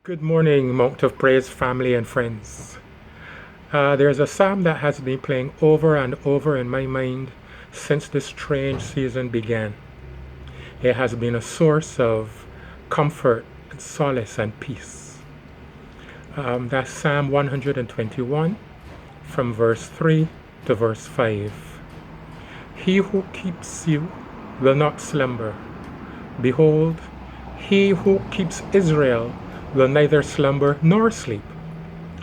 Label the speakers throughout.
Speaker 1: Good morning, Mount of Praise family and friends. There's a psalm that has been playing over and over in my mind since this strange season began. It has been a source of comfort, and solace, and peace. That's Psalm 121 from verse 3 to verse 5. He who keeps you will not slumber. Behold, he who keeps Israel will neither slumber nor sleep.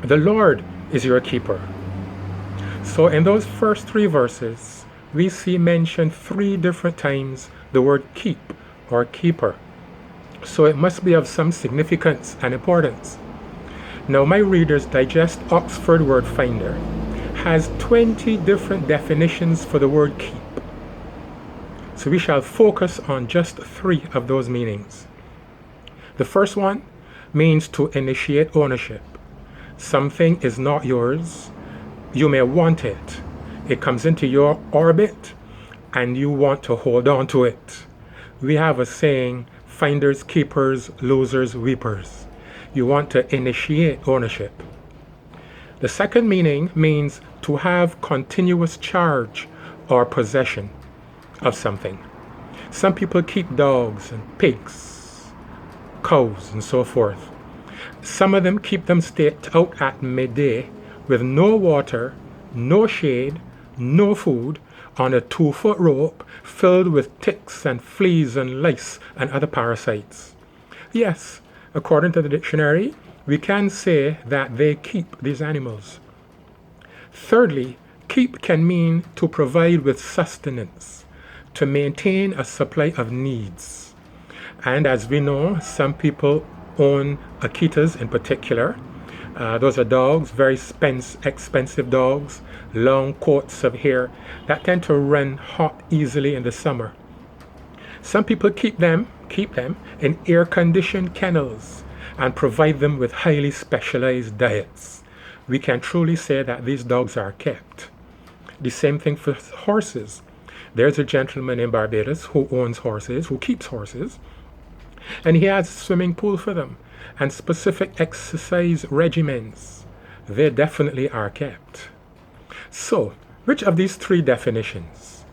Speaker 1: The Lord is your keeper. So in those first three verses, we see mentioned 3 different times the word keep or keeper. So it must be of some significance and importance. Now my Reader's Digest Oxford Word Finder has 20 different definitions for the word keep. So we shall focus on just 3 of those meanings. The first one means to initiate ownership. Something is not yours. You may want it. It comes into your orbit and you want to hold on to it. We have a saying, finders, keepers, losers, weepers. You want to initiate ownership. The second meaning means to have continuous charge or possession of something. Some people keep dogs and pigs, cows, and so forth. Some of them keep them staked out at midday with no water, no shade, no food, on a 2-foot rope filled with ticks and fleas and lice and other parasites. Yes, according to the dictionary, we can say that they keep these animals. Thirdly, keep can mean to provide with sustenance, to maintain a supply of needs. And as we know, some people own Akitas in particular. Those are dogs, very expensive dogs, long coats of hair that tend to run hot easily in the summer. Some people keep them in air-conditioned kennels and provide them with highly specialized diets. We can truly say that these dogs are kept. The same thing for horses. There's a gentleman in Barbados who owns horses, who keeps horses, and he has a swimming pool for them and specific exercise regimens. They definitely are kept. So, which of these 3 definitions?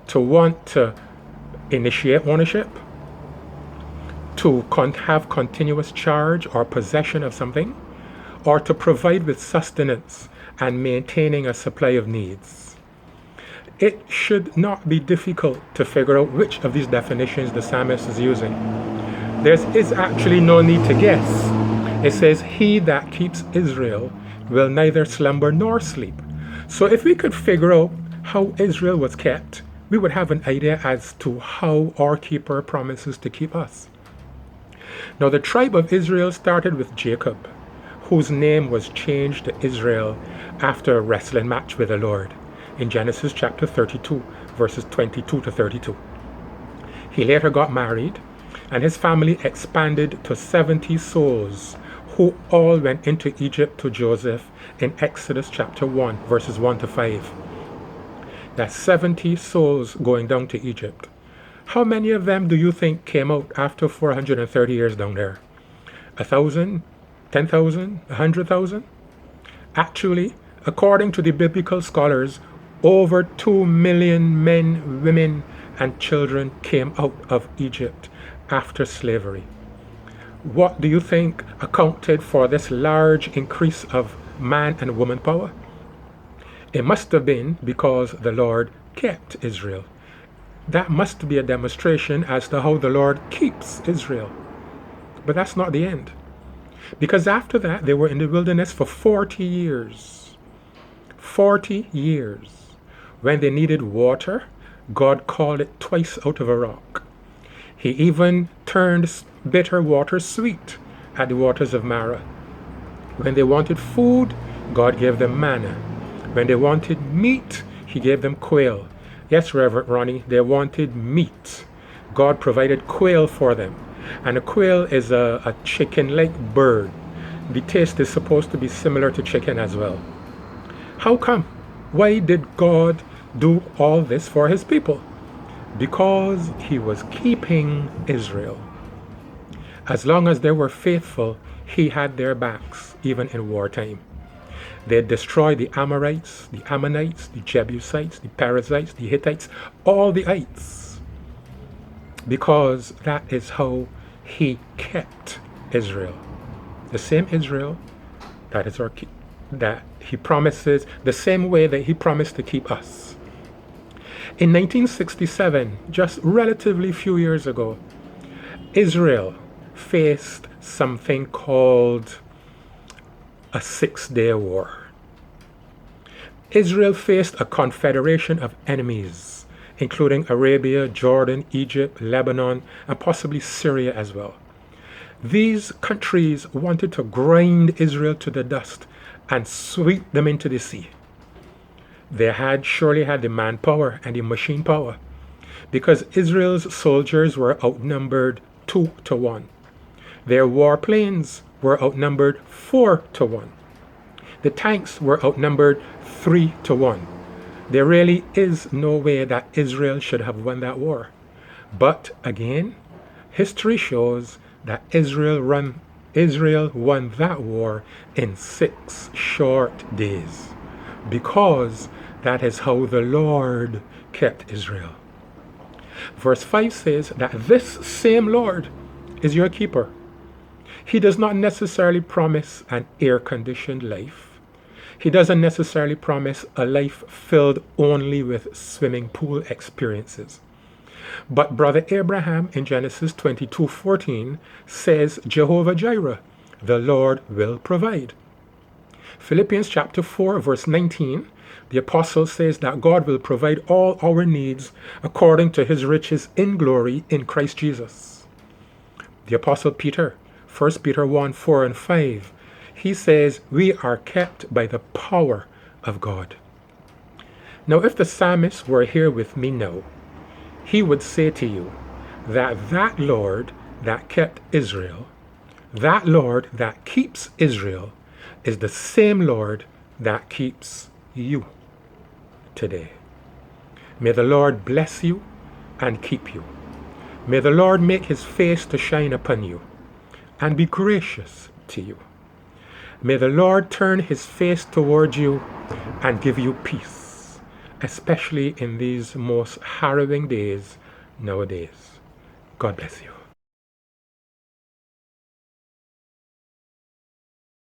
Speaker 1: To want to initiate ownership, to have continuous charge or possession of something, or to provide with sustenance and maintaining a supply of needs. It should not be difficult to figure out which of these definitions the psalmist is using. There is actually no need to guess. It says, he that keeps Israel will neither slumber nor sleep. So if we could figure out how Israel was kept, we would have an idea as to how our keeper promises to keep us. Now the tribe of Israel started with Jacob, whose name was changed to Israel after a wrestling match with the Lord in Genesis chapter 32, verses 22 to 32. He later got married, and his family expanded to 70 souls who all went into Egypt to Joseph in Exodus chapter 1, verses 1 to 5. That's 70 souls going down to Egypt. How many of them do you think came out after 430 years down there? 1,000? 10,000? 100,000? Actually, according to the biblical scholars, over 2 million men, women, and children came out of Egypt after slavery. What do you think accounted for this large increase of man and woman power? It must have been because the Lord kept Israel. That must be a demonstration as to how the Lord keeps Israel. But that's not the end. Because after that, they were in the wilderness for 40 years. 40 years. When they needed water, God called it twice out of a rock. He even turned bitter water sweet at the waters of Marah. When they wanted food, God gave them manna. When they wanted meat, he gave them quail. Yes, Reverend Ronnie, they wanted meat. God provided quail for them. And a quail is a chicken-like bird. The taste is supposed to be similar to chicken as well. How come? Why did God do all this for his people? Because he was keeping Israel. As long as they were faithful, He had their backs even in wartime. They destroyed the Amorites, the Ammonites, the Jebusites, the Perizzites, the Hittites, all the ites, because that is how he kept Israel. The same Israel that he promises, the same way that he promised to keep us. In 1967, just relatively few years ago, Israel faced something called a 6-day war. Israel faced a confederation of enemies, including Arabia, Jordan, Egypt, Lebanon, and possibly Syria as well. These countries wanted to grind Israel to the dust and sweep them into the sea. They surely had the manpower and the machine power, because Israel's soldiers were outnumbered 2 to 1. Their warplanes were outnumbered 4 to 1. The tanks were outnumbered 3 to 1. There really is no way that Israel should have won that war. But again, history shows that Israel won that war in 6 short days, because that is how the Lord kept Israel. Verse 5 says that this same Lord is your keeper. He does not necessarily promise an air-conditioned life. He doesn't necessarily promise a life filled only with swimming pool experiences. But Brother Abraham in Genesis 22:14 says, Jehovah Jireh, the Lord will provide. Philippians chapter 4 verse 19, the apostle says that God will provide all our needs according to his riches in glory in Christ Jesus. The apostle Peter, 1 Peter 1:4 and 5, he says we are kept by the power of God. Now, if the psalmist were here with me now, he would say to you that Lord that kept Israel, that Lord that keeps Israel, is the same Lord that keeps you today. May the Lord bless you and keep you. May the Lord make his face to shine upon you and be gracious to you. May the Lord turn his face toward you and give you peace, especially in these most harrowing days nowadays. God bless you.